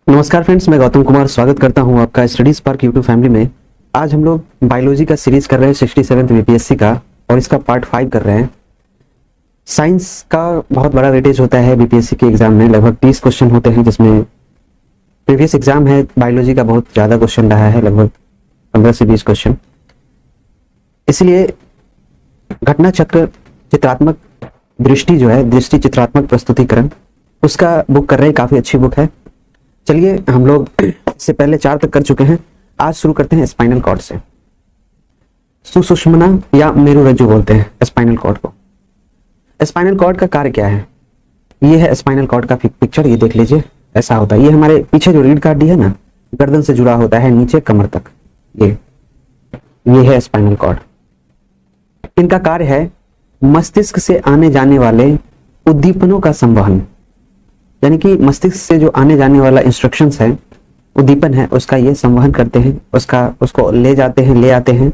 नमस्कार फ्रेंड्स, मैं गौतम कुमार स्वागत करता हूं आपका स्टडी स्पार्क यूट्यूब फैमिली में। आज हम लोग बायोलॉजी का सीरीज कर रहे हैं 67th बीपीएससी का और इसका पार्ट 5 कर रहे हैं। साइंस का बहुत बड़ा वेटेज होता है बीपीएससी के एग्जाम में, लगभग 30 क्वेश्चन होते हैं, जिसमें प्रीवियस एग्जाम है बायोलॉजी का बहुत ज़्यादा क्वेश्चन रहा है, लगभग 15 से 20 क्वेश्चन। इसलिए घटना चक्र चित्रात्मक दृष्टि जो है, दृष्टि चित्रात्मक प्रस्तुतिकरण, उसका बुक कर रहे हैं। काफ़ी अच्छी बुक है। चलिए, हम लोग इससे पहले 4 तक कर चुके हैं। आज शुरू करते हैं स्पाइनल कॉर्ड से। सुषुम्ना या मेरुरज्जु बोलते हैं स्पाइनल कॉर्ड को। स्पाइनल कॉर्ड का कार्य क्या है? ये है स्पाइनल कॉर्ड का पिक्चर, ये देख लीजिए। ऐसा होता है, ये हमारे पीछे जो रीढ़ कार्ड है ना, गर्दन से जुड़ा होता है नीचे कमर तक। ये है स्पाइनल कॉर्ड। इनका कार्य है मस्तिष्क से आने जाने वाले उद्दीपनों का संवहन, यानी कि मस्तिष्क से जो आने जाने वाला इंस्ट्रक्शंस है, उद्दीपन है, उसका ये संवहन करते हैं, उसको ले आते हैं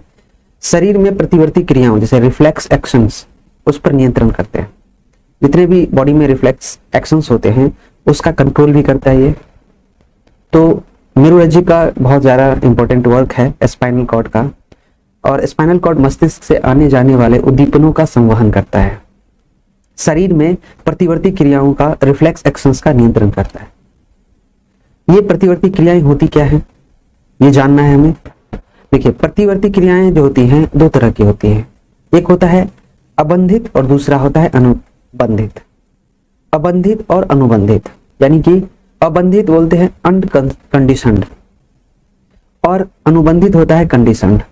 शरीर में प्रतिवर्ती क्रियाओं जैसे रिफ्लेक्स एक्शंस, उस पर नियंत्रण करते हैं। जितने भी बॉडी में रिफ्लेक्स एक्शंस होते हैं उसका कंट्रोल भी करता है ये। तो मेरुरज्जु का बहुत ज़्यादा इंपॉर्टेंट वर्क है स्पाइनल कॉर्ड का। और स्पाइनल कॉर्ड मस्तिष्क से आने जाने वाले उद्दीपनों का संवहन करता है, शरीर में प्रतिवर्ती क्रियाओं का, रिफ्लेक्स एक्शंस का नियंत्रण करता है। ये प्रतिवर्ती क्रियाएं होती क्या है, ये जानना है हमें। देखिए, प्रतिवर्ती क्रियाएं जो होती हैं 2 तरह की होती हैं। एक होता है अबंधित और दूसरा होता है अनुबंधित। अबंधित और अनुबंधित, यानी कि अबंधित बोलते हैं अनकंडीशनड और अनुबंधित होता है कंडीशनड।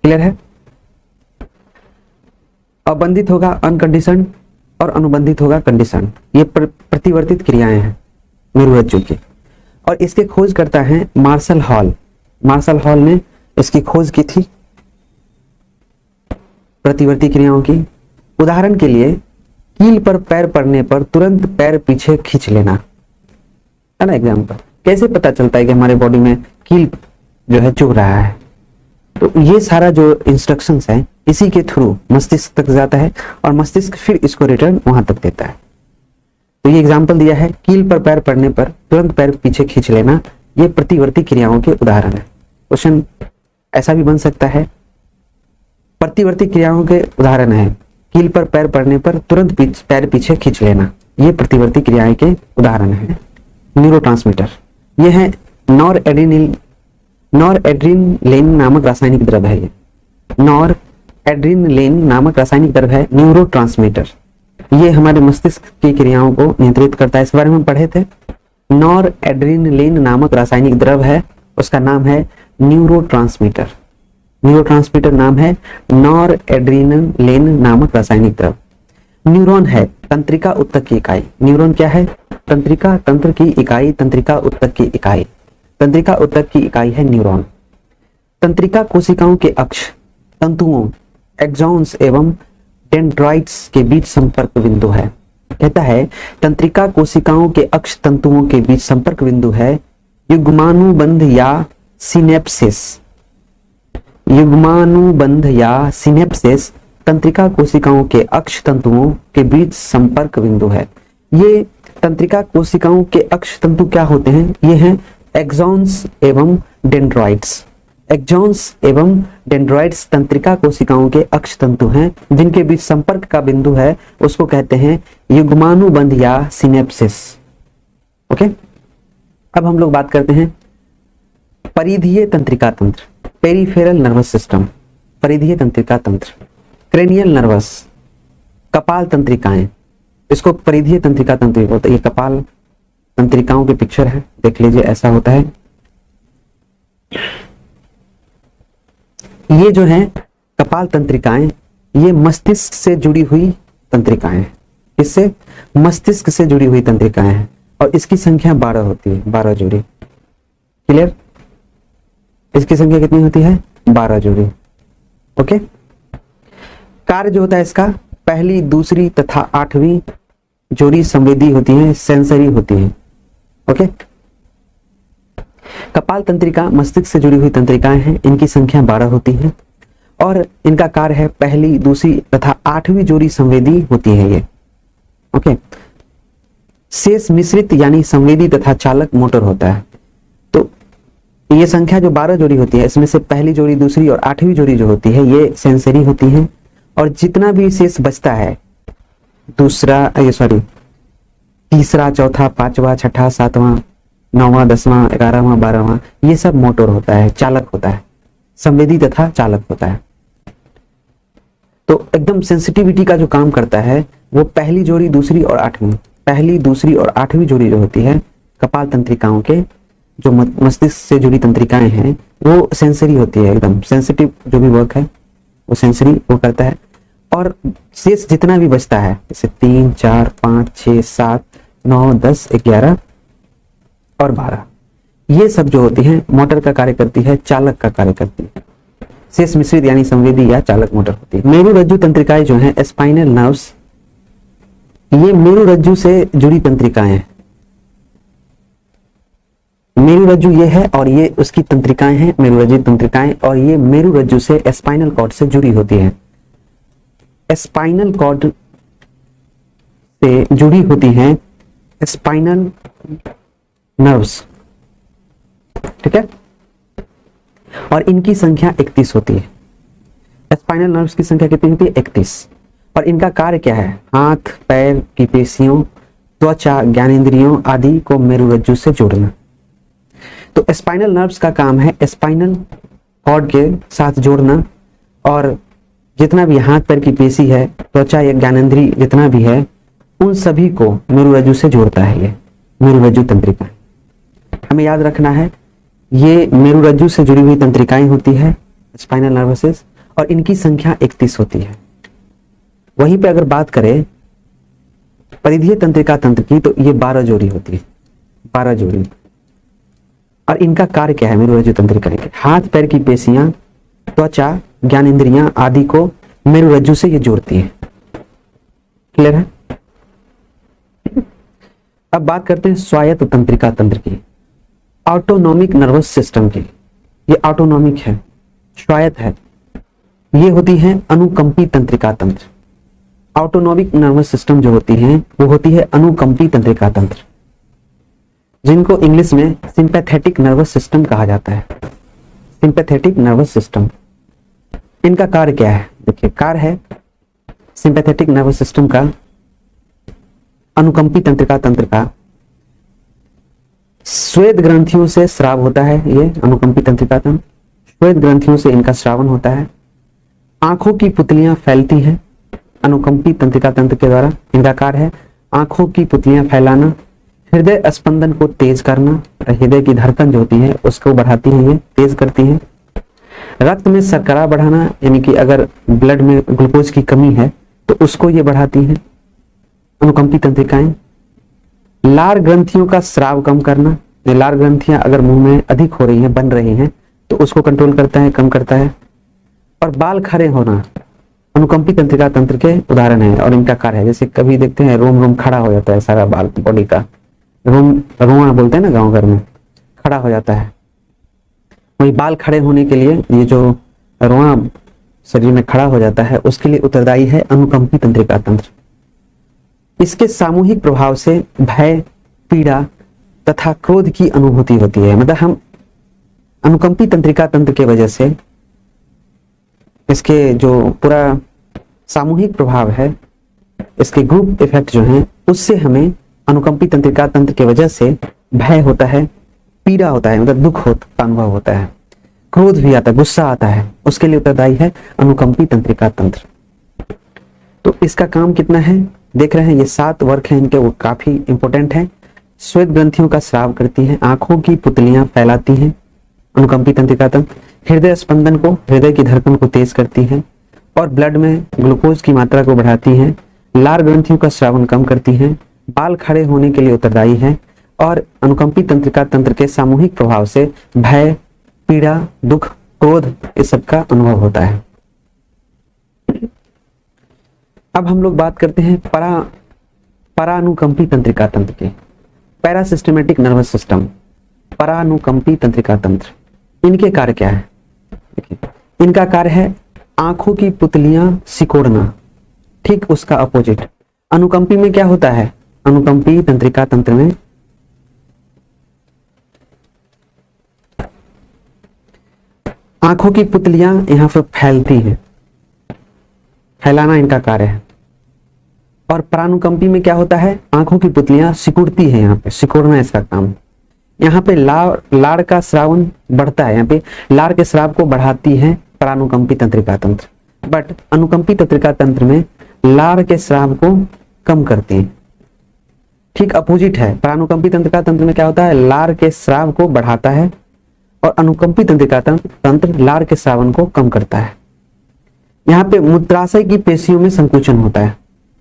क्लियर है? अबंधित होगा अनकंडीशनड और अनुबंधित होगा कंडीशनड। ये प्रतिवर्तित क्रियाएं हैं मेरुरज्जु की। और इसके खोज करता है मार्शल हॉल। मार्शल हॉल ने इसकी खोज की थी प्रतिवर्ती क्रियाओं की। उदाहरण के लिए, कील पर पैर पड़ने पर तुरंत पैर पीछे खींच लेना, है ना। एग्जाम्पल, कैसे पता चलता है कि हमारे बॉडी में कील जो है चुभ रहा है? तो ये सारा जो इंस्ट्रक्शंस है इसी के थ्रू मस्तिष्क तक जाता है और मस्तिष्क फिर इसको रिटर्न वहां तक देता है। तो ये एग्जाम्पल दिया है, कील पर पैर पड़ने पर तुरंत पैर पीछे खींच लेना, ये प्रतिवर्ती क्रियाओं के उदाहरण है। क्वेश्चन ऐसा भी बन सकता है, प्रतिवर्ती क्रियाओं के उदाहरण है कील पर पैर पड़ने पर तुरंत पैर पीछे खींच लेना, ये प्रतिवर्ती क्रियाएं के उदाहरण है। न्यूरोट्रांसमीटर, ये है नॉरएड्रेनालिन नामक रासायनिक द्रव्य है। ये नॉरएड्रेनालिन नामक रासायनिक द्रव्य है न्यूरोट्रांसमीटर। ये हमारे मस्तिष्क की क्रियाओं को नियंत्रित करता है। इस बारे में हम पढ़े थे। नॉरएड्रेनालिन नामक रासायनिक द्रव्य है, उसका नाम है न्यूरोट्रांसमीटर। न्यूरोट्रांसमीटर नाम है नॉरएड्रेनालिन नामक रासायनिक द्रव्य। न्यूरॉन है तंत्रिका उत्तक की इकाई। न्यूरॉन क्या है? तंत्रिका, तंत्र की इकाई, तंत्रिका उत्तक की इकाई। तंत्रिका उत्तक की इकाई है न्यूरॉन। तंत्रिका कोशिकाओं के अक्ष तंतुओं, एक्सॉन्स एवं डेंड्राइट्स के बीच संपर्क बिंदु है। कहता है तंत्रिका कोशिकाओं के अक्ष तंतुओं के बीच संपर्क बिंदु है युग्मानुबंध या सिनेप्सिस। युग्मानुबंध या सिनेप्सिस तंत्रिका कोशिकाओं के अक्ष तंतुओं के बीच संपर्क बिंदु है। ये तंत्रिका कोशिकाओं के अक्ष तंतु क्या होते हैं? ये हैं एक्सॉन्स एवं डेंड्राइट्स। एक्सॉन्स एवं डेंड्राइट्स तंत्रिका कोशिकाओं के अक्ष तंतु हैं, जिनके बीच संपर्क का बिंदु है, उसको कहते हैं युग्मानुबंध या सिनेप्सिस। ओके, अब हम लोग बात करते हैं परिधीय तंत्रिका तंत्र, पेरिफेरल नर्वस सिस्टम। परिधीय तंत्रिका तंत्र, क्रेनियल नर्वस, कपाल तंत्रिकाएं, इसको परिधीय तंत्रिका तंत्र बोलते हैं। ये कपाल तंत्रिकाओं के पिक्चर है, देख लीजिए, ऐसा होता है। ये जो है कपाल तंत्रिकाएं, ये मस्तिष्क से जुड़ी हुई तंत्रिकाएं हैं। इससे मस्तिष्क से जुड़ी हुई तंत्रिकाएं हैं और इसकी संख्या 12 होती है, 12 जोड़ी। क्लियर? इसकी संख्या कितनी होती है? 12 जोड़ी। ओके, कार्य जो होता है इसका, पहली, दूसरी तथा 8वीं जोड़ी संवेदी होती है, सेंसरी होती है। ओके, कपाल तंत्रिका मस्तिष्क से जुड़ी हुई तंत्रिकाएं हैं, इनकी संख्या 12 होती है और इनका कार्य है पहली, दूसरी तथा 8वीं जोड़ी संवेदी होती है ये। ओके, शेष मिश्रित यानी संवेदी तथा चालक मोटर होता है। तो ये संख्या जो 12 जोड़ी होती है, इसमें से पहली जोड़ी, दूसरी और 8वीं जोड़ी जो होती है ये सेंसरी होती है, और जितना भी शेष बचता है तीसरा, चौथा, पांचवा, छठा, सातवां, 9वां, 10वां, 11वां, 12वां, ये सब मोटर होता है, चालक होता है, संवेदी तथा चालक होता है। तो एकदम सेंसिटिविटी का जो काम करता है वो पहली जोड़ी, दूसरी और 8वीं, पहली, दूसरी और 8वीं जोड़ी जो होती है कपाल तंत्रिकाओं के, जो मस्तिष्क से जुड़ी तंत्रिकाएं हैं, वो सेंसरी होती है, एकदम सेंसिटिव जो भी वर्क है वो सेंसरी वो करता है। और शेष जितना भी बचता है, जैसे 3, 4, 5, 6, 7, 9, 10, 11 और 12, ये सब जो होती हैं मोटर का कार्य करती है, चालक का कार्य करती है। शेष मिश्रित यानी संवेदी या चालक मोटर होती है। मेरुरज्जु तंत्रिकाएं जो हैं, स्पाइनल नर्व्स, ये मेरुरज्जु से जुड़ी तंत्रिकाएं हैं। मेरुरज्जु ये है और ये उसकी तंत्रिकाएं हैं, मेरुरज्जु तंत्रिकाएं, और ये मेरुरज्जु से स्पाइनल कॉर्ड से जुड़ी होती है। स्पाइनल कॉर्ड से जुड़ी होती हैं स्पाइनल नर्व्स, ठीक है, और इनकी संख्या 31 होती है। स्पाइनल नर्व्स की संख्या कितनी होती है? 31। और इनका कार्य क्या है? हाथ पैर की पेशियों, त्वचा, ज्ञानेंद्रियों आदि को मेरुरज्जु से जोड़ना। तो स्पाइनल नर्व्स का काम है स्पाइनल कॉर्ड के साथ जोड़ना, और जितना भी हाथ पैर की पेशी है, त्वचा या ज्ञानेंद्रिय जितना भी है, उन सभी को मेरुरज्जु से जोड़ता है ये मेरुरज्जु तंत्रिका। हमें याद रखना है ये मेरुरज्जु से जुड़ी हुई तंत्रिकाएं होती है, स्पाइनल नर्वसेस, और इनकी संख्या 31 होती है। वहीं पे अगर बात करें परिधीय तंत्रिका तंत्र की, तो ये 12 जोड़ी होती है, 12 जोड़ी। और इनका कार्य क्या है? मेरुरज्जु तंत्रिका के हाथ पैर की पेशियां, त्वचा, ज्ञानेंद्रियां आदि को मेरुरज्जु से ये जोड़ती है। क्लियर है? अब बात करते हैं स्वायत्त तंत्रिका तंत्र की, ऑटोनॉमिक नर्वस सिस्टम की। ये ऑटोनॉमिक है, स्वायत्त है। ये होती है अनुकंपी तंत्रिका तंत्र। ऑटोनॉमिक नर्वस सिस्टम जो होती है वो होती है अनुकंपी तंत्रिका तंत्र, जिनको इंग्लिश में सिंपैथेटिक नर्वस सिस्टम कहा जाता है। सिंपैथेटिक नर्वस सिस्टम, इनका कार्य क्या है? देखिए, कार्य है सिंपैथेटिक नर्वस सिस्टम का, अनुकंपी तंत्रिका तंत्र का, श्वेत ग्रंथियों से स्राव होता है। ये अनुकंपी तंत्रिका तंत्र, श्वेत ग्रंथियों से इनका स्रावन होता है। आंखों की पुतलियां फैलती हैं अनुकंपी तंत्रिका तंत्र के द्वारा। इनका कार्य है आंखों की पुतलियां फैलाना, हृदय स्पंदन को तेज करना, हृदय की धड़कन जो होती है उसको बढ़ाती है, ये तेज करती है। रक्त में शर्करा बढ़ाना, यानी कि अगर ब्लड में ग्लूकोज की कमी है तो उसको ये बढ़ाती है अनुकंपी तंत्रिकाएं। लार ग्रंथियों का स्राव कम करना, ये लार ग्रंथियां अगर मुंह में अधिक हो रही हैं, बन रही हैं, तो उसको कंट्रोल करता है, कम करता है। और बाल खड़े होना अनुकंपी तंत्रिका तंत्र के उदाहरण है, और इनका कार्य है, जैसे कभी देखते हैं रोम रोम खड़ा हो जाता है, सारा बाल बॉडी का रोम, रोआ बोलते हैं ना गांव घर में, खड़ा हो जाता है। वही बाल खड़े होने के लिए ये जो रोआ शरीर में खड़ा हो जाता है, उसके लिए उत्तरदायी है अनुकंपी तंत्रिका तंत्र। इसके सामूहिक प्रभाव से भय, पीड़ा तथा क्रोध की अनुभूति होती है। मतलब हम अनुकंपी तंत्रिका तंत्र के वजह से, इसके जो पूरा सामूहिक प्रभाव है, इसके ग्रुप इफेक्ट जो हैं, उससे हमें अनुकंपी तंत्रिका तंत्र के वजह से भय होता है, पीड़ा होता है, मतलब दुख का अनुभव होता है, क्रोध भी आता है, गुस्सा आता है, उसके लिए उत्तरदायी है अनुकंपी तंत्रिका तंत्र। तो इसका काम कितना है देख रहे हैं, ये 7 वर्क हैं इनके, वो काफी इंपॉर्टेंट है। श्वेत ग्रंथियों का स्राव करती है, आंखों की पुतलियां फैलाती हैं अनुकंपी तंत्रिका तंत्र, हृदय स्पंदन को, हृदय की धड़कन को तेज करती है, और ब्लड में ग्लूकोज की मात्रा को बढ़ाती है, लार ग्रंथियों का स्रावन कम करती है, बाल खड़े होने के लिए उत्तरदायी है, और अनुकंपी तंत्रिका तंत्र के सामूहिक प्रभाव से भय, पीड़ा, दुख, क्रोध, इस सब का अनुभव होता है। अब हम लोग बात करते हैं परानुकंपी तंत्रिका तंत्र के, पैरासिस्टमेटिक नर्वस सिस्टम, परानुकंपी तंत्रिका तंत्र। इनके कार्य क्या है? देखिए, इनका कार्य है आंखों की पुतलियां सिकोड़ना, ठीक उसका अपोजिट। अनुकंपी में क्या होता है? अनुकंपी तंत्रिका तंत्र में आंखों की पुतलियां यहां पर फैलती हैं, फैलाना इनका कार्य है। और परानुकंपी में क्या होता है, आंखों की पुतलियां सिकुड़ती है, यहाँ पे सिकुड़ना इसका काम। यहाँ पे लाड़ का स्रावन बढ़ता है, यहाँ पे लाड़ के स्राव को बढ़ाती है परानुकंपी तंत्रिका तंत्र। बट अनुकंपी तंत्रिका तंत्र में लाड़ के स्राव को कम करती है। ठीक अपोजिट है, परानुकंपी तंत्रिका तंत्र में क्या होता है, लाड़ के स्राव को बढ़ाता है और अनुकंपी तंत्रिका तंत्र लाड़ के स्रावन को कम करता है। यहाँ पे मूत्राशय की पेशियों में संकुचन होता है।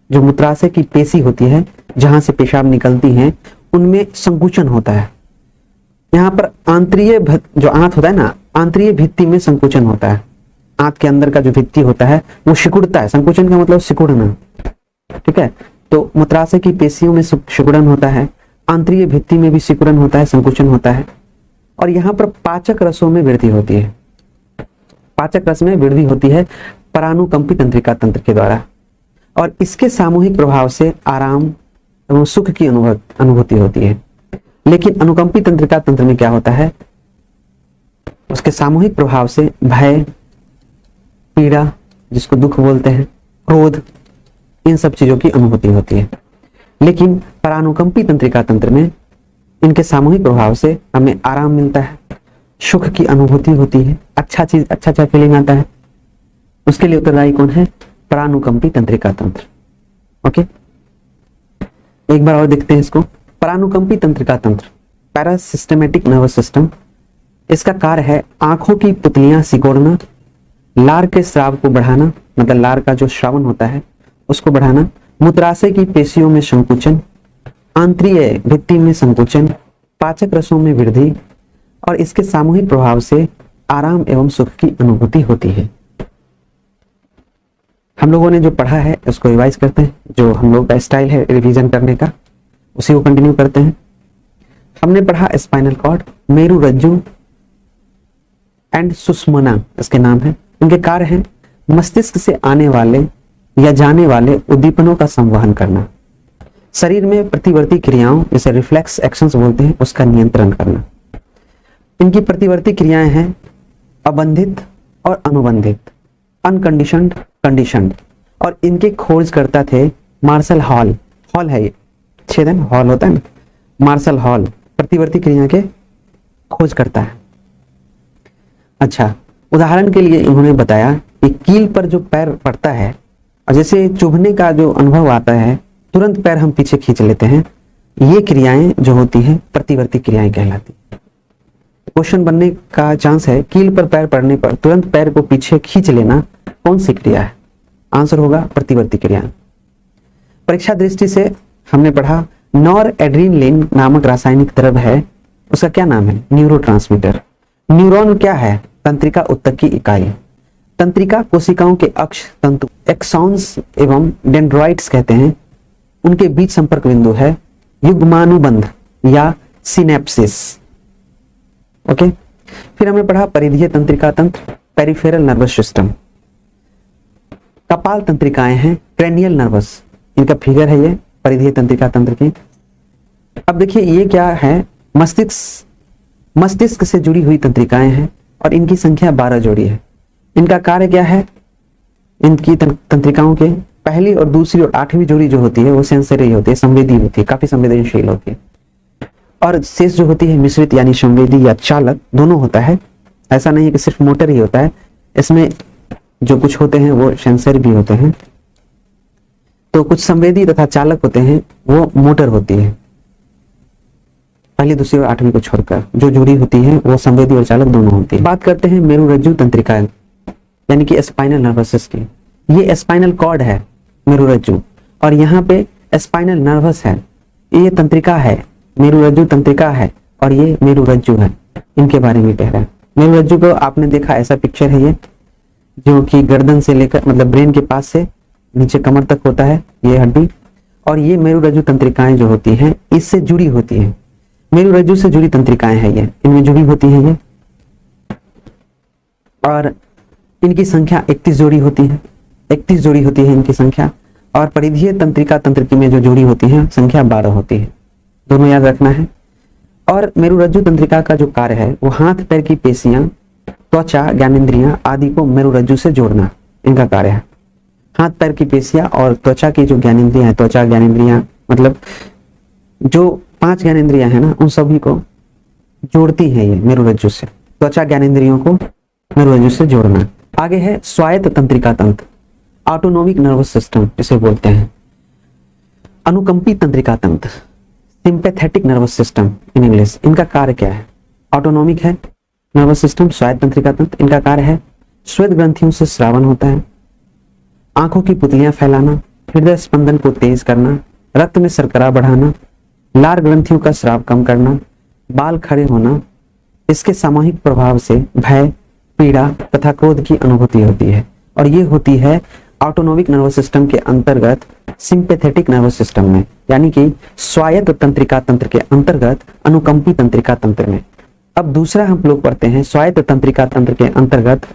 जो मूत्राशय की पेशी होती है, जहां से पेशाब निकलती हैं, उनमें संकुचन होता है। यहाँ पर आंतरीय जो आंत होता है ना, आंतरीय भित्ति में संकुचन होता है। आंत के अंदर का जो भित्ति होता है वो सिकुड़ता है। संकुचन का मतलब सिकुड़ना, ठीक है। तो मूत्राशय की पेशियों में सिकुड़न होता है, आंतरीय भित्ति में भी सिकुड़न होता है, संकुचन होता है। और यहाँ पर पाचक रसों में वृद्धि होती है। पाचक रस में वृद्धि होती है परानुकंपी तंत्रिका तंत्र के द्वारा। और इसके सामूहिक प्रभाव से आराम एवं सुख की अनुभूति होती है। लेकिन अनुकंपी तंत्रिका तंत्र में क्या होता है, उसके सामूहिक प्रभाव से भय, पीड़ा, जिसको दुख बोलते हैं, क्रोध, इन सब चीजों की अनुभूति होती है। लेकिन परानुकंपी तंत्रिका तंत्र में इनके सामूहिक प्रभाव से हमें आराम मिलता है, सुख की अनुभूति होती है, अच्छा फीलिंग आता है। उसके लिए उत्तरदायी कौन है, परानुकंपी तंत्रिका तंत्र। ओके, एक बार और देखते हैं इसको। परानुकंपी तंत्रिका तंत्र, पैरासिस्टेमेटिक नर्वस सिस्टम, इसका कार्य है आंखों की पुतलियां सिकोड़ना, लार के स्राव को बढ़ाना, मतलब लार का जो श्रावण होता है उसको बढ़ाना, मूत्राशय की पेशियों में संकुचन, आंतरीय भित्ति में संकुचन, पाचक रसों में वृद्धि, और इसके सामूहिक प्रभाव से आराम एवं सुख की अनुभूति होती है। हम लोगों ने जो पढ़ा है उसको रिवाइज करते हैं। जो हम लोग का स्टाइल है रिवीजन करने का, उसी को कंटिन्यू करते हैं। हमने पढ़ा स्पाइनल कॉर्ड, मेरु रज्जु एंड सुषुम्ना इसके नाम है। इनके कार्य हैं मस्तिष्क से आने वाले या जाने वाले उद्दीपनों का संवहन करना, शरीर में प्रतिवर्ती क्रियाओं जैसे रिफ्लेक्स एक्शंस बोलते हैं उसका नियंत्रण करना। इनकी प्रतिवर्ती क्रियाएं हैं अबंधित और अनुबंधित, अनकंडीशनड, कंडीशनड। और इनके खोजकर्ता थे मार्शल हॉल। हॉल है ये, छेदन हॉल होता है ना, मार्शल हॉल प्रतिवर्ती क्रिया के खोज करता है। अच्छा, उदाहरण के लिए इन्होंने बताया कि कील पर जो पैर पड़ता है और जैसे चुभने का जो अनुभव आता है, तुरंत पैर हम पीछे खींच लेते हैं, ये क्रियाएं जो होती हैं प्रतिवर्ती क्रियाएं कहलाती। क्वेश्चन बनने का चांस है, कील पर पैर पड़ने पर तुरंत पैर को पीछे खींच लेना कौन सी क्रिया है? आंसर होगा प्रतिवर्ती क्रिया। परीक्षा दृष्टि से हमने पढ़ा नॉर एड्रीनलिन नामक रासायनिक द्रव्य है, उसका क्या नाम है? न्यूरोट्रांसमीटर। न्यूरॉन क्या है? तंत्रिका उत्तक की इकाई। तंत्रिका कोशिकाओं के अक्ष तंतु एक्सॉन्स एवं डेंड्राइट्स कहते हैं, उनके बीच संपर्क बिंदु है युग्मानुबंध या सिनेप्सिस। ओके, फिर हमने पढ़ा परिधीय तंत्रिका तंत्र, पेरिफेरल नर्वस सिस्टम। कपाल तंत्रिकाएं हैं क्रेनियल नर्वस, इनका फिगर है ये परिधीय तंत्रिका तंत्र की। अब देखिए ये क्या है, मस्तिष्क से जुड़ी हुई तंत्रिकाएं हैं और इनकी संख्या 12 जोड़ी है। इनका कार्य क्या है? इनकी तंत्रिकाओं के पहली और दूसरी और 8वीं जोड़ी जो होती है वो सेंसरी होती है, संवेदी होती है, काफी संवेदनशील होती है। और शेष जो होती है मिश्रित यानी संवेदी या चालक, दोनों होता है। ऐसा नहीं है कि सिर्फ मोटर ही होता है, इसमें जो कुछ होते हैं वो सेंसर भी होते हैं। तो कुछ संवेदी तथा चालक होते हैं, वो मोटर होती है। पहली, दूसरी और 8वीं को छोड़कर जो जुड़ी होती है वो संवेदी और चालक दोनों होती है। बात करते हैं मेरुरज्जु तंत्रिका यानी कि स्पाइनल नर्वस की। ये स्पाइनल कॉर्ड है मेरुरज्जु, और यहाँ पे स्पाइनल नर्वस है। ये तंत्रिका है, मेरुरज्जु तंत्रिका है, और ये मेरुरज्जु है। इनके बारे में कह रहा है। मेरुरज्जु को आपने देखा, ऐसा पिक्चर है ये, जो कि गर्दन से लेकर मतलब ब्रेन के पास से नीचे कमर तक होता है ये हड्डी, और ये मेरुरज्जु तंत्रिकाएं जो होती हैं इससे जुड़ी होती हैं। मेरुरज्जु से जुड़ी तंत्रिकाएं हैं ये, इनमें जुड़ी होती हैं ये, और इनकी संख्या 31 जोड़ी होती है। 31 जोड़ी होती है इनकी संख्या। और परिधीय तंत्रिका तंत्र की में जो जोड़ी होती है संख्या 12 होती है, दोनों याद रखना है। और मेरुरज्जु तंत्रिका का जो कार्य है वो हाथ पैर की पेशियां, त्वचा, ज्ञानेंद्रियां आदि को मेरुरज्जु से जोड़ना इनका कार्य है। हाथ पैर की पेशियां और त्वचा की जो ज्ञानेंद्रियां है, त्वचा ज्ञानेंद्रियां मतलब जो 5 ज्ञानेंद्रियां है ना, उन सभी को जोड़ती है ये मेरुरज्जु से। त्वचा ज्ञानेंद्रियों को मेरुरज्जु से जोड़ना। आगे है स्वायत्त तंत्रिका तंत्र, ऑटोनोमिक नर्वस सिस्टम इसे बोलते हैं। अनुकंपी तंत्रिका तंत्र, sympathetic nervous system in English. इनका कार्य क्या है? ऑटोनोमिक है नर्वस सिस्टम, स्वायत्त तंत्रिका तंत्र। इनका कार्य है श्वेत ग्रंथियों से स्रावन होता है, आंखों की पुतलियां फैलाना, हृदय स्पंदन को तेज करना, रक्त में शर्करा बढ़ाना, लार ग्रंथियों का स्राव कम करना, बाल खड़े होना। इसके सामूहिक प्रभाव से भय, पीड़ा तथा क्रोध की अनुभूति होती है और ये होती है ऑटोनोमिक नर्वस सिस्टम के अंतर्गत सिंपैथेटिक नर्वस सिस्टम में, यानी कि स्वायत्त तंत्रिका तंत्र के अंतर्गत अनुकंपी तंत्रिका तंत्र में। अब दूसरा हम लोग पढ़ते हैं स्वायत्त तंत्रिका तंत्र के अंतर्गत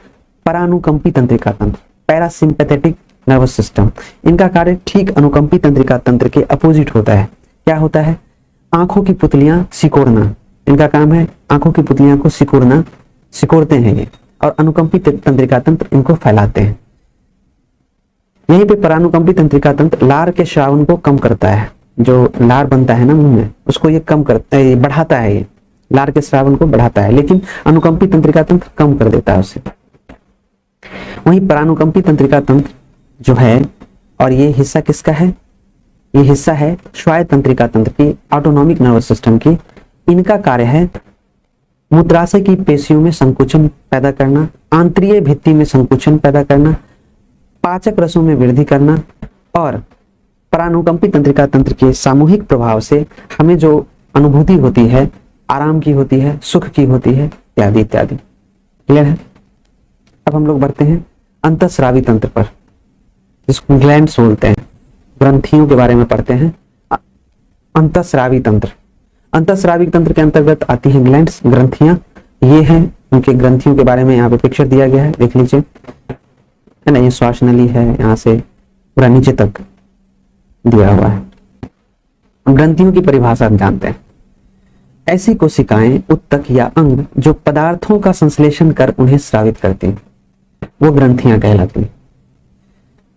परानुकंपी तंत्रिका तंत्र, पैरासिम्पैथेटिक नर्वस सिस्टम। इनका कार्य ठीक अनुकंपी तंत्रिका तंत्र के अपोजिट होता है। क्या होता है? आंखों की पुतलियां सिकोड़ना, इनका काम है आंखों की पुतलियां को सिकोड़ना, सिकोड़ते हैं ये, और अनुकंपी तंत्रिका तंत्र इनको फैलाते हैं। यहीं पे परानुकंपी तंत्रिका तंत्र लार के श्रावण को कम करता है, जो लार बनता है ना मुंह में उसको ये कम करता है, बढ़ाता है, ये लार के श्रावण को बढ़ाता है, लेकिन अनुकंपी तंत्रिका तंत्र कम कर देता है उसे। वहीं परानुकंपी तंत्रिका तंत्र जो है, और ये हिस्सा किसका है? ये हिस्सा है स्वायत्त तंत्रिका तंत्र की, ऑटोनोमिक नर्वस सिस्टम की। इनका कार्य है मूत्राशय की पेशियों में संकुचन पैदा करना, आंतरीय भित्ति में संकुचन पैदा करना, पाचक रसों में वृद्धि करना, और परानुकंपी तंत्रिका तंत्र के सामूहिक प्रभाव से हमें जो अनुभूति होती है, आराम की होती है, सुख की होती है, इत्यादि इत्यादि। क्लियर है? अब हम लोग बढ़ते हैं अंतःस्रावी तंत्र पर, जिसको ग्लैंड्स बोलते हैं, ग्रंथियों के बारे में पढ़ते हैं। अंतःस्रावी तंत्र, अंतःस्रावी तंत्र के अंतर्गत आती हैं ग्लैंड्स, ग्रंथियां। ये हैं उनके ग्रंथियों के बारे में यहाँ पे पिक्चर दिया गया है, देख लीजिए, है ना। ये श्वास नली है, यहाँ से पूरा नीचे तक दिया हुआ है। ग्रंथियों की परिभाषा हम जानते हैं। ऐसी कोशिकाएं, उत्तक या अंग जो पदार्थों का संश्लेषण कर उन्हें स्रावित करती हैं, वो ग्रंथियां कहलाती हैं।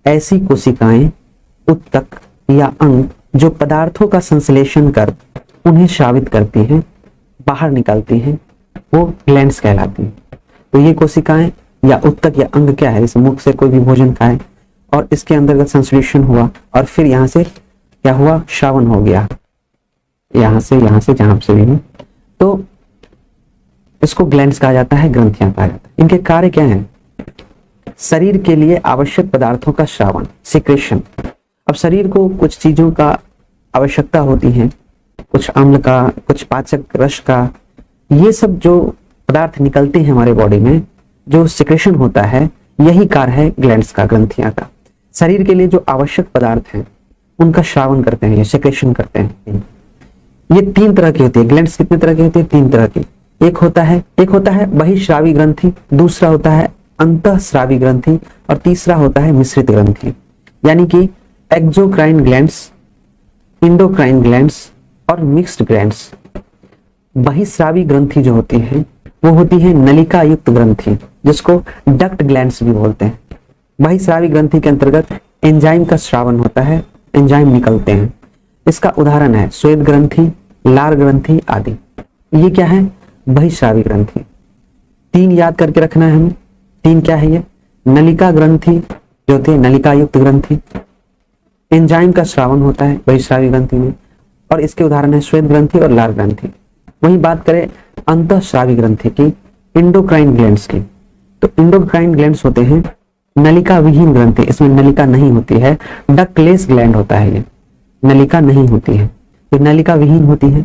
ऐसी कोशिकाएं, उत्तक या अंग जो पदार्थों का संश्लेषण कर उन्हें श्रावित करती हैं, बाहर निकालती हैं, वो ग्लैंड्स कहलाती हैं। तो ये कोशिकाएं या उत्तक या अंग क्या है? जैसे मुख से कोई भी भोजन खाए और इसके अंतर्गत संश्लेषण हुआ और फिर यहाँ से क्या हुआ? श्रावण हो गया, यहाँ से जहां से भी, तो इसको ग्लैंड्स कहा जाता है, ग्रंथियां कहा जाता है। इनके कार्य क्या है? शरीर के लिए आवश्यक पदार्थों का श्रावण, सिक्रेशन। अब शरीर को कुछ चीजों का आवश्यकता होती है, कुछ अम्ल का, कुछ पाचक रस का, ये सब जो पदार्थ निकलते हैं हमारे बॉडी में, जो सिक्रेशन होता है, यही कार्य है ग्लैंड्स का, ग्रंथियां का। शरीर के लिए जो आवश्यक पदार्थ हैं उनका श्रावण करते हैं, ये सिक्रेशन करते हैं। ये 3 तरह की होती है ग्लैंड्स। कितने तरह की होती है? 3 तरह की। एक होता है बहिःस्रावी ग्रंथि, दूसरा होता है अंतःस्रावी ग्रंथि, और तीसरा होता है मिश्रित ग्रंथि, यानी कि एक्सोक्राइन ग्लैंड्स, इंडोक्राइन ग्लैंड्स और मिक्स्ड ग्लैंड्स। बहिःस्रावी ग्रंथि जो होती है वो होती है नलिका युक्त ग्रंथि, जिसको डक्ट ग्लैंड्स भी बोलते हैं। बहिःस्रावी ग्रंथि के अंतर्गत एंजाइम का श्रावण होता है, एंजाइम निकलते हैं। इसका उदाहरण है श्वेत ग्रंथि, लार ग्रंथि आदि। ये क्या है? बहिःस्रावी ग्रंथि। 3 याद करके रखना है हमें। 3 क्या है ये? नलिका ग्रंथि जो होती है, नलिका युक्त ग्रंथि, एंजाइम का श्रावण होता है बहिःस्रावी ग्रंथि में, और इसके उदाहरण है श्वेत ग्रंथि और लार ग्रंथि। वहीं बात करें अंतःस्रावी ग्रंथि की, इंडोक्राइन ग्लैंड्स की, तो इंडोक्राइन ग्लैंड्स होते हैं नलिका विहीन ग्रंथि, इसमें नलिका नहीं होती है, डक्टलेस ग्लैंड होता है, ये नलिका नहीं होती है, तो नलिका विहीन होती है।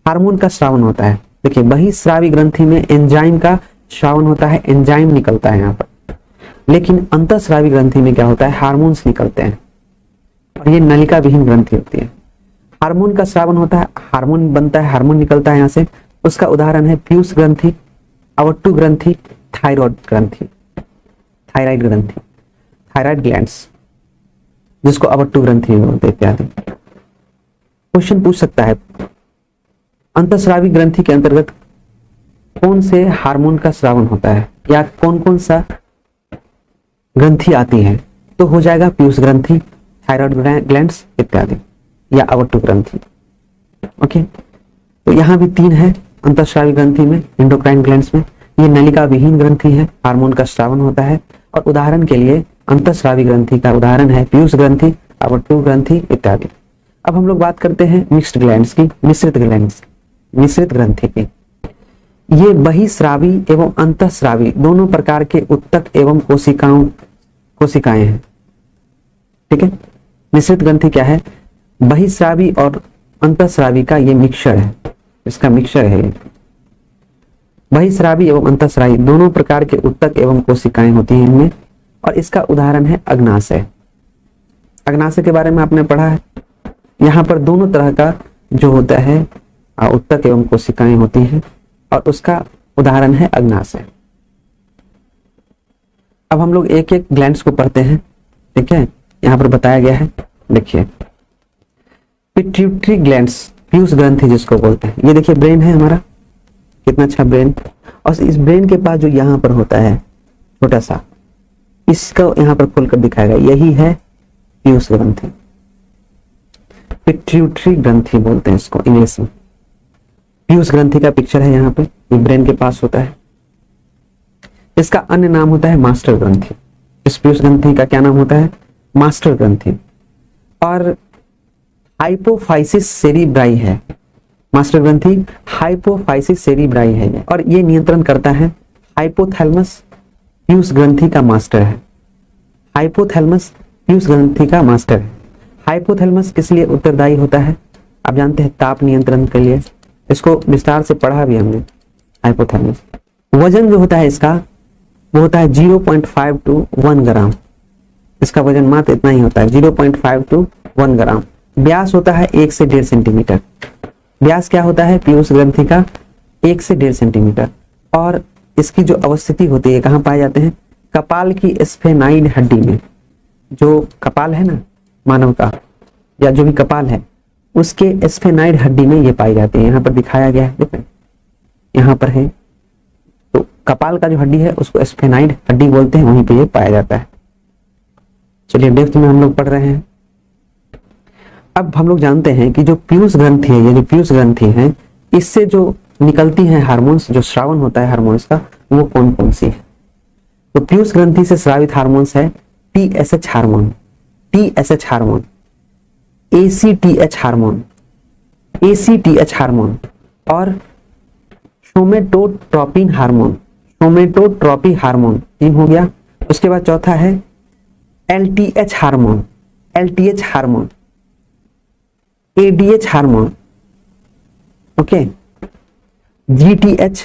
हार्मोन का श्रावण होता है। देखिए, बहिःस्रावी ग्रंथि में एंजाइम का श्रावण होता है, एंजाइम निकलता है यहाँ पर, लेकिन अंतःस्रावी ग्रंथि में क्या होता है? हार्मोन्स निकलते हैं, और ये नलिका विहीन ग्रंथि होती है। हार्मोन का श्रावण होता है, हार्मोन बनता है, हार्मोन निकलता है यहाँ से। उसका उदाहरण है पीयूष ग्रंथि, अवट्टु ग्रंथि, थायराइड ग्रंथि, थायराइड ग्लैंड्स। जिसको अवट्टु ग्रंथि भी बोलते हैं इत्यादि। क्वेश्चन पूछ सकता है अंतःस्रावी ग्रंथि के अंतर्गत कौन से हार्मोन का स्रावन होता है या कौन कौन सा ग्रंथि आती है, तो हो जाएगा पीयूष ग्रंथि, थायराइड ग्लैंड्स इत्यादि या अवट्टु ग्रंथि। ओके, तो यहाँ भी 3 है अंतःस्रावी ग्रंथि में, एंडोक्राइन ग्लैंड्स में। ये नलिका विहीन ग्रंथि है, हार्मोन का स्रावन होता है। और उदाहरण के लिए अंतःस्रावी ग्रंथि का उदाहरण है पीयूष ग्रंथि, अवट्टु ग्रंथि इत्यादि। अब हम लोग बात करते हैं मिक्स्ड ग्लैंड्स की, मिश्रित ग्रंथि की। ये बहिस्रावी एवं अंतःस्रावी दोनों प्रकार के उत्तक एवं कोशिकाएं हैं। ठीक है, मिश्रित ग्रंथि क्या है? बहिस्रावी और अंतःस्रावी का ये मिक्सचर है, इसका मिक्सचर है ये। बहिस्रावी एवं अंतःस्रावी दोनों प्रकार के उत्तक एवं कोशिकाएं होती हैं इनमें, और इसका उदाहरण है अग्नाशय। अग्नाशय के बारे में आपने पढ़ा है। यहाँ पर दोनों तरह का जो होता है उत्तक एवं कोशिकाएं होती हैं, और उसका उदाहरण है अग्नाशय। अब हम लोग एक एक ग्लैंड्स को पढ़ते हैं। ठीक है, यहाँ पर बताया गया है, देखिए पिट्यूटरी ग्लैंड्स, पीयूष ग्रंथि जिसको बोलते हैं। ये देखिए ब्रेन है हमारा, कितना अच्छा ब्रेन, और इस ब्रेन के पास जो यहाँ पर होता है छोटा सा, इसको यहाँ पर खोलकर दिखाएगा, यही है पीयूष ग्रंथि। पिट्यूटरी ग्रंथि बोलते हैं इसको इंग्लिश में। पीयूष ग्रंथि का पिक्चर है यहाँ पे, ये ब्रेन के पास होता है। इसका अन्य नाम होता है मास्टर ग्रंथि। इस पीयूष ग्रंथि का क्या नाम होता है? मास्टर ग्रंथि। और हाइपोफाइसिस सेरिब्राई है मास्टर ग्रंथि, हाइपोफाइसिस सेरिब्राई है ये, और ये नियंत्रण करता है हाइपोथैलेमस। पीयूष ग्रंथि का मास्टर है हाइपोथैलेमस, पीयूष ग्रंथि का मास्टर है। हाइपोथैलेमस किस लिए उत्तरदायी होता है? आप जानते हैं ताप नियंत्रण के लिए, इसको विस्तार से पढ़ा भी हमने। हाइपोथैलेमस वजन जो होता है इसका, वो होता है 0.5 to 1 ग्राम। इसका वजन मात्र इतना ही होता है, 0.5 to 1 ग्राम। व्यास होता है 1 से 1.5 सेंटीमीटर। व्यास क्या होता है पीयूष ग्रंथि का? 1 से 1.5 सेंटीमीटर। और इसकी जो अवस्थिति होती है, कहाँ पाए जाते हैं? कपाल की स्फेनाइड हड्डी में। जो कपाल है ना मानव का, या जो भी कपाल है, उसके स्फेनाइड हड्डी में ये पाई जाती है। यहाँ पर दिखाया गया है, देखो यहाँ पर है। तो कपाल का जो हड्डी है उसको स्फेनाइड हड्डी बोलते हैं, वहीं पे ये पाया जाता है। चलिए डेप्थ में हम लोग पढ़ रहे हैं। अब हम लोग जानते हैं कि जो पीयूष ग्रंथि है, ये जो पीयूष ग्रंथि है, इससे जो निकलती है हार्मोन्स, जो स्रावन होता है हार्मोन्स का, वो कौन कौन सी है? तो पीयूष ग्रंथि से स्रावित हार्मोन्स है TSH hormone, TSH hormone, ACTH hormone, ACTH hormone, और सोमेटोट्रोपिन हार्मोन, सोमेटोट्रोपी हार्मोन। 3 हो गया। उसके बाद चौथा है LTH hormone, LTH hormone, ADH hormone, okay, GTH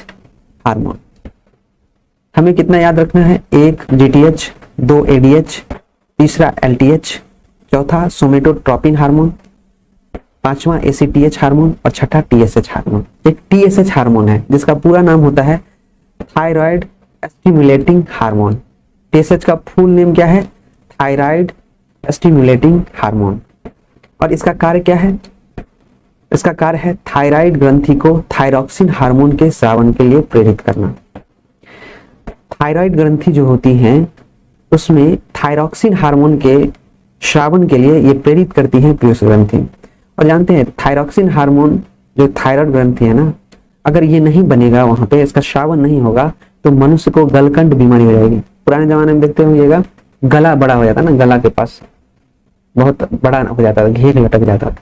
hormone. हमें कितना याद रखना है? 1 GTH, 2 ADH, तीसरा LTH, चौथा सोमेटोट्रोपिन हार्मोन, पांचवा ACTH हार्मोन, और छठा TSH हार्मोन। एक TSH हार्मोन है जिसका पूरा नाम होता है थायराइड स्टिमुलेटिंग हार्मोन। TSH का फुल नेम क्या है? Thyroid stimulating hormone. और इसका कार्य क्या है? इसका कार्य है थायराइड ग्रंथि को थायरॉक्सिन हार्मोन के स्रावन के लिए प्रेरित करना। थायराइड ग्रंथि जो होती हैं उसमें थायरॉक्सिन हार्मोन के स्रावन के लिए ये प्रेरित करती है पीयूष ग्रंथि। और जानते हैं थायरॉक्सिन हार्मोन जो थायराइड ग्रंथि है ना, अगर ये नहीं बनेगा, वहां पे इसका स्रावन नहीं होगा, तो मनुष्य को गलकंठ बीमारी हो जाएगी। पुराने जमाने में देखते होंगे गला बड़ा हो जाता ना, गला के पास बहुत बड़ा हो जाता था, घेर लटक जाता था,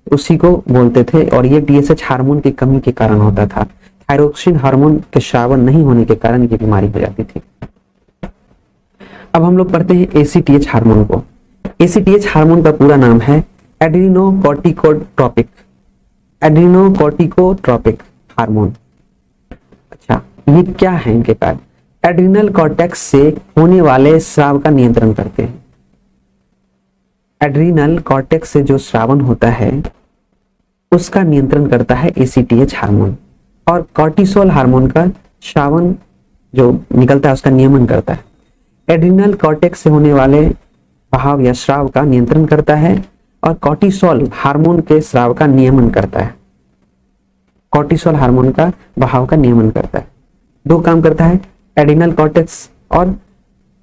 उसी को बोलते थे। और ये TSH हार्मोन की कमी के कारण होता था। थायरॉक्सिन हार्मोन के स्रावन नहीं होने के कारण ये बीमारी हो जाती थी। अब हम लोग पढ़ते हैं ACTH हार्मोन को। ACTH हार्मोन का पूरा नाम है एड्रीनोकोर्टिकोट्रोपिक, एड्रीनोकोर्टिकोट्रोपिक हार्मोन। अच्छा, ये क्या है इनके कार्य? एड्रिनल कॉर्टेक्स से होने वाले स्राव का नियंत्रण करते हैं। एड्रिनल कॉर्टेक्स से जो स्रावन होता है उसका नियंत्रण करता है ACTH हार्मोन, और कॉर्टिसोल हार्मोन का स्रावन जो निकलता है उसका नियमन करता है। एड्रिनल कॉर्टेक्स से होने वाले बहाव या स्राव का नियंत्रण करता है और कॉर्टिसोल हार्मोन के स्राव का नियमन करता है। कॉर्टिसोल हार्मोन का बहाव का नियमन करता है। दो काम करता है, एड्रिनल कॉर्टेक्स और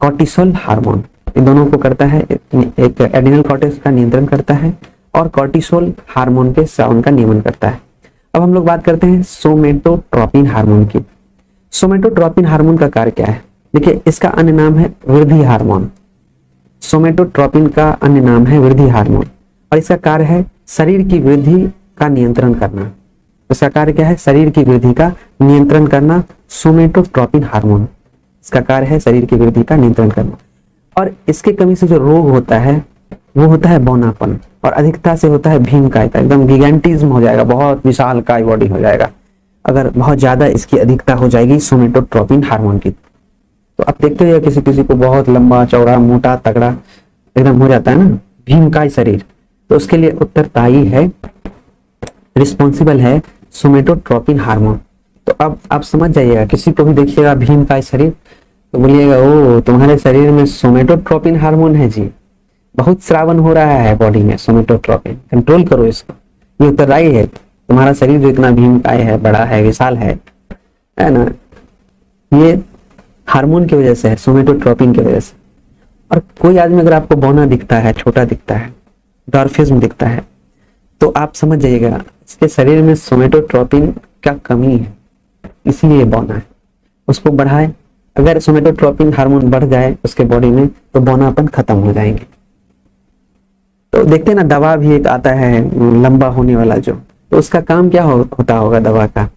कॉर्टिसोल हार्मोन, इन दोनों को करता है। एक एड्रिनल कॉर्टेक्स का नियंत्रण करता है और कॉर्टिसोल हार्मोन के स्राव का नियमन करता है। अब हम लोग बात करते हैं सोमेटोट्रोपिन हार्मोन की। सोमेटोट्रोपिन हार्मोन का कार्य क्या है? देखिए, इसका अन्य नाम है वृद्धि हार्मोन। सोमेटोट्रोपिन का अन्य नाम है वृद्धि हार्मोन और इसका कार्य है शरीर की वृद्धि का नियंत्रण करना। इसका कार्य क्या है? शरीर की वृद्धि का नियंत्रण करना। सोमेटोट्रोपिन हार्मोन, इसका कार्य है शरीर की वृद्धि का नियंत्रण करना। और इसके कमी से जो रोग होता है वो होता है बौनापन, और अधिकता से होता है भीमकायता, एकदम गिगेंटिज्म हो जाएगा, बहुत विशाल काय बॉडी हो जाएगा अगर बहुत ज्यादा इसकी अधिकता हो जाएगी सोमेटोट्रोपिन हार्मोन की। तो आप देखते हो किसी किसी को बहुत लंबा चौड़ा मोटा तगड़ा एकदम हो जाता है ना, भीमकाय शरीर, तो उसके लिए उत्तरदायी है, रिस्पॉन्सिबल है सोमेटोट्रोपिन हार्मोन। तो अब आप समझ जाइएगा, किसी को भी देखिएगा भीमकाय शरीर तो बोलिएगा ओ तुम्हारे शरीर में सोमेटोट्रोपिन हार्मोन है जी, बहुत श्रावण हो रहा है बॉडी में, सोमेटोट्रोपिन कंट्रोल करो इसको, ये उत्तरदायी है। तुम्हारा शरीर जो इतना भीमकाय है, बड़ा है, विशाल है ना, ये हार्मोन की वजह से है, सोमेटोट्रोपिन की वजह से। और कोई आदमी अगर आपको बौना दिखता है, छोटा दिखता है, डॉर्फिज्म दिखता है, तो आप समझ जाइएगा इसके शरीर में सोमेटोट्रोपिन का कमी है, इसलिए बौना है। उसको बढ़ाए, अगर सोमेटोट्रोपिन हार्मोन बढ़ जाए उसके बॉडी में तो बौनापन खत्म हो जाएंगे। तो देखते हैं ना, दवा भी एक आता है लंबा होने वाला जो, तो उसका काम क्या होता होगा दवा का?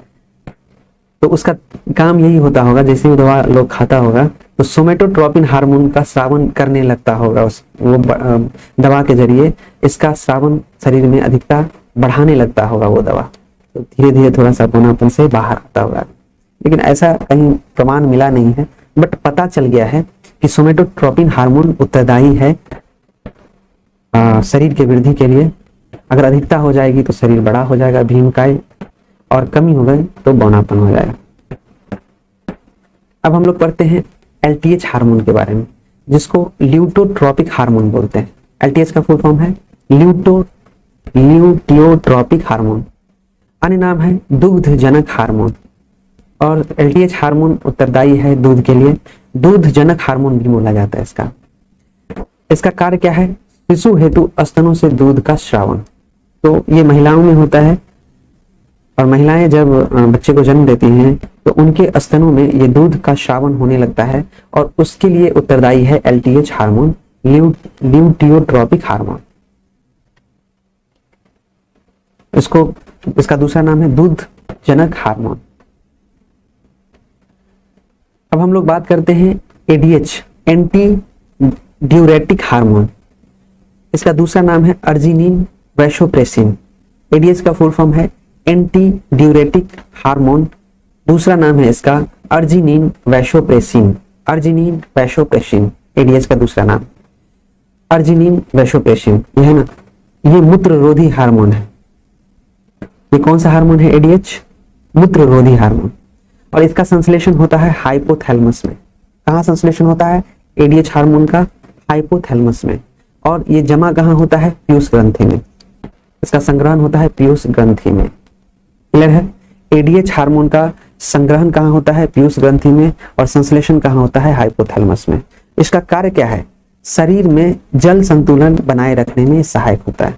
तो उसका काम यही होता होगा, जैसे ही दवा लोग खाता होगा तो सोमेटोट्रोपिन हार्मोन का स्रावन करने लगता होगा, वो दवा के जरिए इसका स्रावन शरीर में अधिकता बढ़ाने लगता होगा वो दवा, तो धीरे धीरे थोड़ा सा बौनापन से बाहर आता होगा। लेकिन ऐसा कहीं प्रमाण मिला नहीं है, बट पता चल गया है कि सोमेटोट्रोपिन हार्मोन उत्तरदायी है शरीर के वृद्धि के लिए। अगर अधिकता हो जाएगी तो शरीर बड़ा हो जाएगा, भीमकाय, और कमी हो गई तो बौनापन हो जाएगा। अब हम लोग पढ़ते हैं एलटीएच हार्मोन के बारे में, जिसको ल्यूटोट्रोपिक हार्मोन बोलते हैं। एलटीएच का फुल फॉर्म है ल्यूटियोट्रोपिक हार्मोन, अन्य नाम है दुग्धजनक हार्मोन। और एलटीएच हार्मोन उत्तरदायी है दूध के लिए, दूधजनक हार्मोन भी बोला जाता है इसका। इसका कार्य क्या है? शिशु हेतु स्तनों से दूध का स्रावन। तो ये महिलाओं में होता है, और महिलाएं जब बच्चे को जन्म देती हैं तो उनके स्तनों में ये दूध का श्रावण होने लगता है, और उसके लिए उत्तरदायी है एलटीएच हार्मोन, ल्यूटियोट्रोपिक हार्मोन। इसका दूसरा नाम है दूधजनक हार्मोन। अब हम लोग बात करते हैं एडीएच, एंटी ड्यूरेटिक हार्मोन। इसका दूसरा नाम है अर्जिनिन वैसोप्रेसिन। एडीएच का फुल फॉर्म है एंटी ड्यूरेटिक हार्मोन, दूसरा नाम है इसका arginine vasopressin. Arginine vasopressin ADH का दूसरा नाम, अर्जिनिन वैसोप्रेसिन, ये है ना, ये मूत्ररोधी हार्मोन है। ये कौन सा हार्मोन है? एडीएच, मूत्ररोधी हार्मोन। और इसका संश्लेषण होता है हाइपोथैलेमस में। कहाँ संश्लेषण होता है एडीएच हार्मोन का? हाइपोथैलेमस में। और ये जमा कहाँ होता है? पीयूष ग्रंथि में। इसका संग्रहण होता है पीयूष ग्रंथि में। क्लियर है? एडीएच हार्मोन का संग्रहण कहाँ होता है? पीयूष ग्रंथि में, और संश्लेषण कहाँ होता है? हाइपोथैलेमस में। इसका कार्य क्या है? शरीर में जल संतुलन बनाए रखने में सहायक होता है।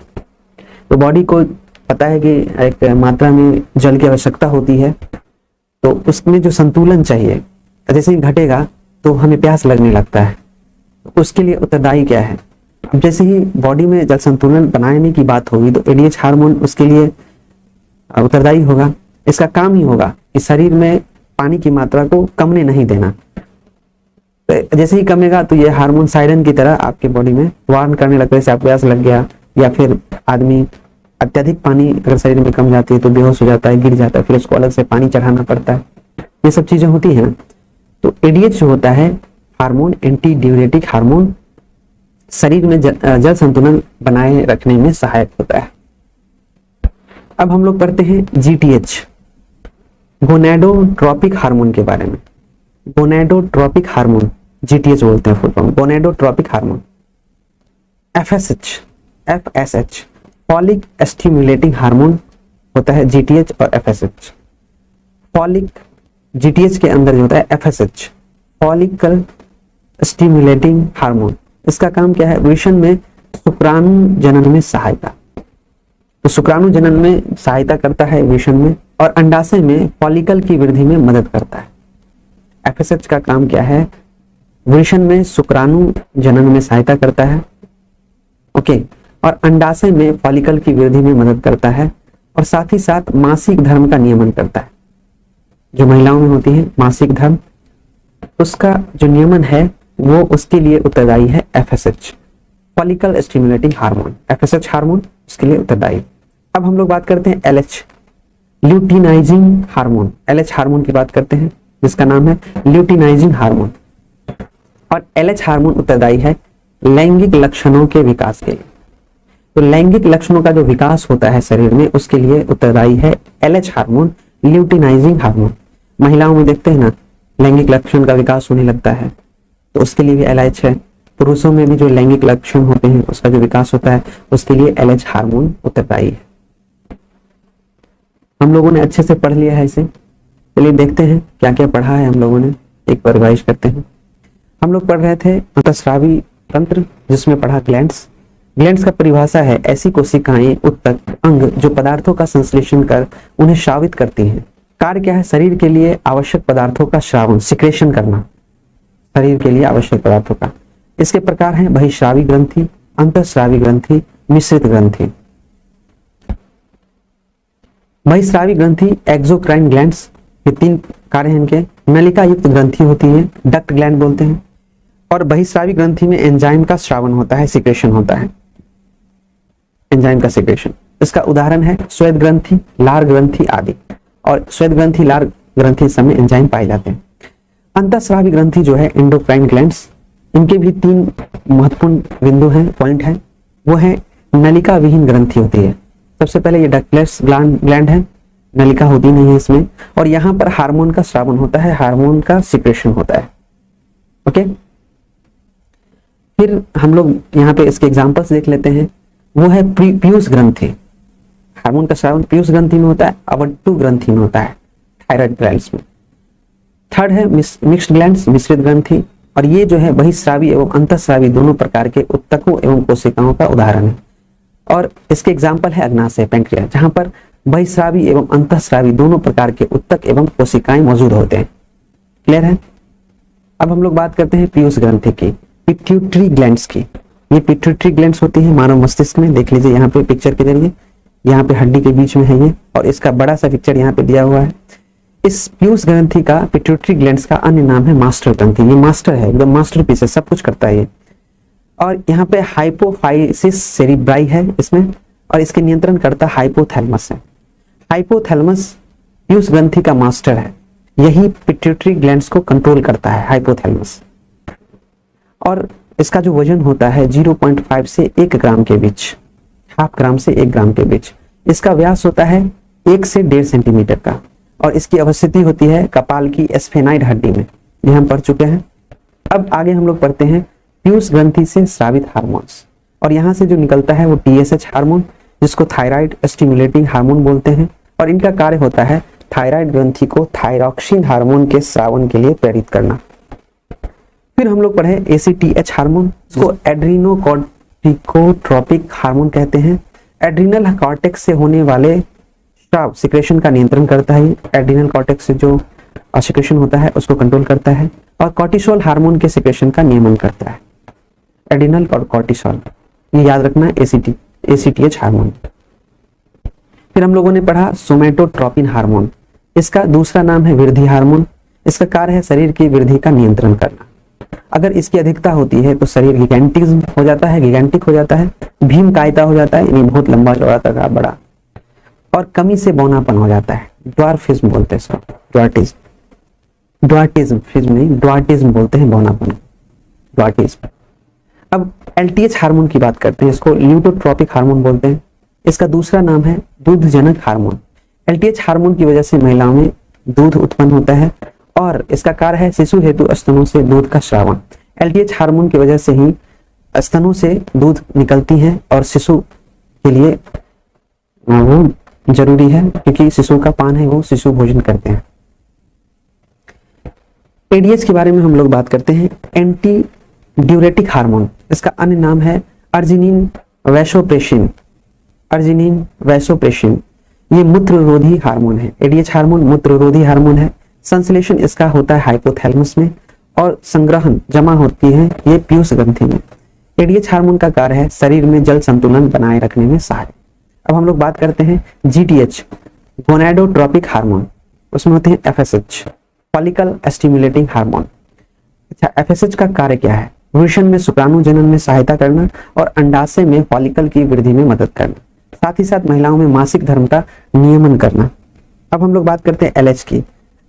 तो बॉडी को पता है कि एक मात्रा में जल की आवश्यकता होती है, तो उसमें जो संतुलन चाहिए, जैसे ही घटेगा तो हमें प्यास लगने लगता है, उसके लिए उत्तरदायी क्या है? जैसे ही बॉडी में जल संतुलन बनाने की बात होगी तो एडीएच हार्मोन उसके लिए उत्तरदायी होगा। इसका काम ही होगा कि शरीर में पानी की मात्रा को कमने नहीं देना। तो जैसे ही कमेगा तो ये हार्मोन सायरन की तरह आपके बॉडी में वार्न करने लगता है, जैसे आपको प्यास लग गया, या फिर आदमी अत्यधिक पानी अगर शरीर में कम जाती है तो बेहोश हो जाता है, गिर जाता है, फिर उसको अलग से पानी चढ़ाना पड़ता है, ये सब चीजें होती हैं। तो एडीएच जो होता है हार्मोन, एंटी ड्यूरेटिक हार्मोन, शरीर में जल संतुलन बनाए रखने में सहायक होता है। अब हम लोग पढ़ते हैं जीटीएच, गोनेडोट्रोपिक हार्मोन के बारे में। गोनेडोट्रोपिक हार्मोन जीटीएच बोलते हैं full form, gonadotropic hormone. FSH folic stimulating hormone होता है, जीटीएच और एफएसएच। फॉलिक जीटीएच के अंदर जो होता है एफएसएच फॉलिकल स्टिमुलेटिंग हार्मोन, इसका काम क्या है, वृषण में शुक्राणु जनन में सहायता, तो शुक्राणु जनन में सहायता करता है वृषण में, और अंडाशय में फॉलिकल की वृद्धि में मदद करता है। एफएसएच का काम क्या है, वृषण में शुक्राणु जनन में सहायता करता है, ओके, और अंडाशय में फॉलिकल की वृद्धि में मदद करता है, और साथ ही साथ मासिक धर्म का नियमन करता है। जो महिलाओं में होती है मासिक धर्म, उसका जो नियमन है वो उसके लिए उत्तरदायी है FSH follicle stimulating hormone, FSH hormone उसके लिए उत्तरदायी। अब हम लोग बात करते हैं LH luteinizing hormone, LH hormone की बात करते हैं जिसका नाम है ल्यूटिनाइजिंग हार्मोन। और एलएच हार्मोन उत्तरदायी है लैंगिक लक्षणों के विकास के लिए, तो लैंगिक लक्षणों का जो विकास होता है शरीर में उसके लिए उत्तरदायी है एलएच हार्मोन ल्यूटिनाइजिंग हार्मोन। महिलाओं में देखते हैं ना लैंगिक लक्षण का विकास होने लगता है तो उसके लिए भी एलएच है। पुरुषों में भी जो लैंगिक लक्षण होते हैं उसका जो विकास होता है उसके लिए एलएच हार्मोन उत्तरदायी है। हम लोगों ने अच्छे से पढ़ लिया है इसे, चलिए देखते हैं क्या क्या पढ़ा है हम लोगों ने, एक बार रिवाइज करते हैं। हम लोग पढ़ रहे थे अंतःस्रावी तंत्र जिसमें पढ़ा ग्लैंड्स। ग्लैंड्स का परिभाषा है ऐसी कोशिकाएं उत्तक अंग जो पदार्थों का संश्लेषण कर उन्हें श्रावित करती हैं। कार्य क्या है, शरीर के लिए आवश्यक पदार्थों का श्रावण सिक्रेशन करना, शरीर के लिए आवश्यक पदार्थों का। इसके प्रकार हैं बहिःस्रावी ग्रंथि, अंतःस्रावी ग्रंथि, मिश्रित ग्रंथि। बहिःस्रावी ग्रंथि एक्सोक्राइन ग्लैंड्स, ये 3 कार्य हैं इनके। नलिका युक्त ग्रंथि होती है, डक्ट ग्लैंड बोलते हैं। और बहिःस्रावी ग्रंथि में एंजाइम का श्रावण होता है, सिक्रेशन होता है, एंजाइम का सिक्रेशन। इसका उदाहरण है श्वेत ग्रंथि, लार ग्रंथि आदि। और श्वेत ग्रंथि, लार ग्रंथि सब में एंजाइम पाए जाते हैं। अंतःस्रावी ग्रंथि जो है एंडोक्राइन ग्लैंड्स, इनके भी 3 महत्वपूर्ण बिंदु हैं, पॉइंट है। वो है नलिका विहीन ग्रंथि होती है। सबसे पहले ये डक्टलेस ग्लैंड है, नलिका होती नहीं है इसमें, और यहाँ पर हार्मोन का श्रावण होता है, हार्मोन का सिक्रेशन होता है, ओके। फिर हम लोग यहाँ पे इसके एग्जांपल्स देख लेते हैं। वो है पीयूष ग्रंथि, हार्मोन का श्रावण पीयूष ग्रंथि में होता है, अवट्टु ग्रंथि में होता है, थायराइड ग्लैंड्स में। थर्ड है मिक्स्ड ग्लैंड्स, मिश्रित ग्रंथि, और ये जो है बहिःस्रावी एवं अंतःस्रावी दोनों प्रकार के उत्तकों एवं कोशिकाओं का उदाहरण है। और इसके एग्जाम्पल है अग्नाशय, पैंक्रिया, जहां पर बहिःस्रावी एवं अंतःस्रावी दोनों प्रकार के उत्तक एवं कोशिकाएं मौजूद होते हैं। क्लियर है। अब हम लोग बात करते हैं पीयूष ग्रंथि की, पिट्यूटरी ग्लैंड्स की। ये पिट्यूटरी ग्लैंड्स होती है मानव मस्तिष्क में, देख लीजिए यहाँ पे पिक्चर के जरिए, यहाँ पे हड्डी के बीच में है ये, और इसका बड़ा सा पिक्चर यहाँ पे दिया हुआ है। इस पीयूष ग्रंथि का, पिट्यूटरी ग्लैंड्स का अन्य नाम है मास्टर ग्रंथि। ये मास्टर है, एकदम मास्टरपीस है, सब कुछ करता है ये। और यहाँ पे हाइपोफाइसिस सेरिब्राई है इसमें, और इसके नियंत्रण करता हाइपोथैलेमस है। हाइपोथैलेमस पीयूष ग्रंथि का मास्टर है, यही पिट्यूटरी ग्लैंड्स को कंट्रोल करता है, हाइपोथैलेमस। और इसका जो वजन होता है 0.5 से 1 ग्राम के बीच, 0.5 ग्राम से 1 ग्राम के बीच। इसका व्यास होता है 1 से 1.5 सेंटीमीटर का, और इसकी अवस्थिति होती है कपाल की स्फेनाइड हड्डी में, ये हम पढ़ चुके हैं। अब आगे हम लोग पढ़ते हैं पीयूष ग्रंथि से स्रावित हार्मोन्स, और यहाँ से जो निकलता है वो TSH हार्मोन, जिसको थायराइड स्टिमुलेटिंग हार्मोन बोलते हैं। और इनका कार्य होता है थायराइड ग्रंथि को थायरॉक्सिन हार्मोन के स्रावन के लिए प्रेरित करना। फिर हम लोग पढ़े ACTH हार्मोन, इसको एड्रीनोकॉर्टिकोट्रोपिक हार्मोन कहते हैं। एड्रीनल कॉर्टेक्स से होने वाले स्राव सिक्रेशन का नियंत्रण करता है। एड्रीनल कॉर्टेक्स से जो सिक्रेशन होता है उसको कंट्रोल करता है, और कॉर्टिसोल हार्मोन के सिक्रेशन का नियमन करता है। एड्रीनल और कॉर्टिसोल, ये याद रखना है, ACTH हार्मोन। फिर हम लोगों ने पढ़ा सोमैटोट्रोपिन हार्मोन, इसका दूसरा नाम है वृद्धि हार्मोन। इसका कार्य है शरीर की वृद्धि का नियंत्रण करना। अगर इसकी अधिकता होती है तो शरीर गिगैंटिक हो जाता है, भीमकायता हो जाता है, यानी बहुत लंबा चौड़ा तगड़ा बड़ा, और कमी से बौनापन हो जाता है, ड्वार्फिज्म बोलते हैं इसको, ड्वार्टिज्म बोलते हैं बौनापन, ड्वार्टिज्म। अब LTH हार्मोन की बात करते हैं, इसको ल्यूटोट्रोपिक हार्मोन बोलते हैं। इसका दूसरा नाम है दूधजनक हार्मोन। LTH हार्मोन की वजह से महिलाओं में दूध उत्पन्न होता है, और इसका कार्य है शिशु हेतु स्तनों से दूध का श्रावण। LTH हार्मोन की वजह से ही स्तनों से दूध निकलती हैं और शिशु के लिए वो जरूरी है, क्योंकि शिशु का पान है वो शिशु भोजन करते हैं। एडीएच के बारे में हम लोग बात करते हैं। एंटी ड्यूरेटिक हार्मोन, इसका अन्य नाम है अर्जिनिन वैसोप्रेसिन। अर्जिनिन वैसोप्रेसिन ये मूत्ररोधी हार्मोन है। एडीएच हार्मोन मूत्ररोधी हार्मोन है। संश्लेषण इसका होता है हाइपोथैलेमस में और संग्रहण जमा होती है ये पीयूष ग्रंथि में। एडीएच हार्मोन का कार्य है शरीर में जल संतुलन बनाए रखने में सहायक। अब हम लोग बात करते हैं जीटीएच गोनाडोट्रोपिक हार्मोन, उसमें होते हैं एफएसएच फॉलिकल स्टिमुलेटिंग हार्मोन। अच्छा, एफएसएच का कार्य क्या है? वृषण में शुक्राणु जनन में सहायता करना और अंडाशय में फॉलिकल की वृद्धि में मदद करना, साथ ही साथ महिलाओं में मासिक धर्म का नियमन करना। अब हम लोग बात करते हैं एलएच की।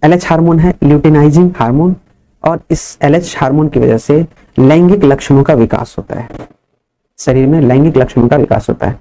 एलएच हार्मोन है ल्यूटिनाइजिंग हार्मोन और इस एलएच हार्मोन की वजह से लैंगिक लक्षणों का विकास होता है, शरीर में लैंगिक लक्षणों का विकास होता है।